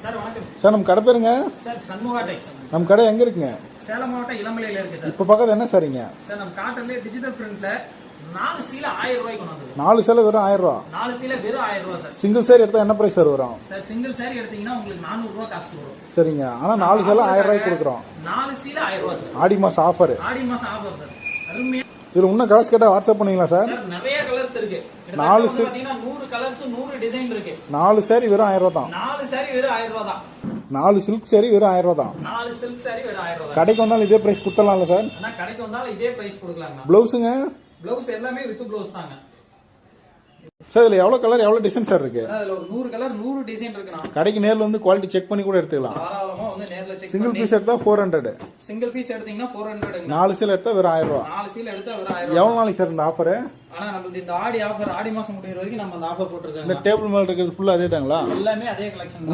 Sir வணக்கம் sir நம்ம கடை பேருங்க சார் சண்முகா டெக்ஸ். நம்ம கடை எங்க இருக்குங்க? சேலம் மாவட்டம் இளம்பிள்ளையில இருக்கு சார். இப்ப பக்கத்துல என்ன சாரிங்க சார் நம்ம காட்டன்ல டிஜிட்டல் பிரிண்ட்ல 4 சீல 1000 ரூபாய்க்கு கொண்டு வந்தது. 4 சேலை வெறும் 1000 ரூபா. 4 சீல வெறும் 1000 ரூபாய் சார். சிங்கிள் சேரி எடுத்தா என்ன பிரைஸ் சார் வரும்? சார் சிங்கிள் சாரி எடுத்தீங்கன்னா உங்களுக்கு 400 ரூபாய் காஸ்ட் வரும். சரிங்க. ஆனா 4 சேலை 1000 ரூபாய்க்கு கொடுக்குறோம். 4 சீல 1000 ரூபாய் சார். ஆடி மாசம் ஆஃபர். ஆடி மாசம் ஆஃபர் சார். அருமையா இதுல இன்னும் கலர்ஸ் கேட்டா வாட்ஸ்அப் பண்ணீங்களா சார்? சார் நிறைய கலர்ஸ் இருக்கு. 4 பாத்தீங்கன்னா 100 கலர்ஸ் 100 டிசைன் இருக்கு. 4 சேரி வெறும் 1000 ரூபா தான். 4 சாரி வெறும் 1000 ரூபாய் தான். 4 சில்க் சேரி வெறும் 1000 ரூபா தான். 4 சில்க் சாரி வெறும் 1000 ரூபாய். கடைக்கு வந்தாலும் இதே பிரைஸ் கொடுத்தலாம்ல சார்? ஆனா கடைக்கு வந்தாலும் இதே பிரைஸ் கொடுக்கலாங்க. ப்ளவுஸுங்க? ப்ளவுஸ் எல்லாமே வித் ப்ளவுஸ் தாங்க. சார் இதுல எவ்வளவு கலர் எவ்வளவு டிசைன் சார் இருக்கு? அதுல ஒரு 100 கலர் 100 டிசைன் இருக்குனா கடைக்கு நேர்ல வந்து குவாலிட்டி செக் பண்ணி கூட எடுத்துக்கலாம். தாராளமா வந்து நேர்ல செக் பண்ணி. சிங்கிள் பீஸ் எடுத்தா 400. சிங்கிள் பீஸ் எடுத்தீங்கன்னா 400. 4 சீலை எடுத்தா வெறும் 1000 ரூபா. 4 சீல எடுத்தா வெறும் 1000 ரூபாய். எவ்வளவு நாளைக்கு சார் இந்த ஆஃபர்? ஆனா நமக்கு இந்த ஆடி ஆஃபர் ஆடி மாசம் முடியற வரைக்கும் நம்ம அந்த ஆஃபர் போட்டுருக்கோம். இந்த டேபிள் மேல இருக்கிறது ஃபுல்லா அதே தாங்களா? எல்லாமே அதே கலெக்ஷன்.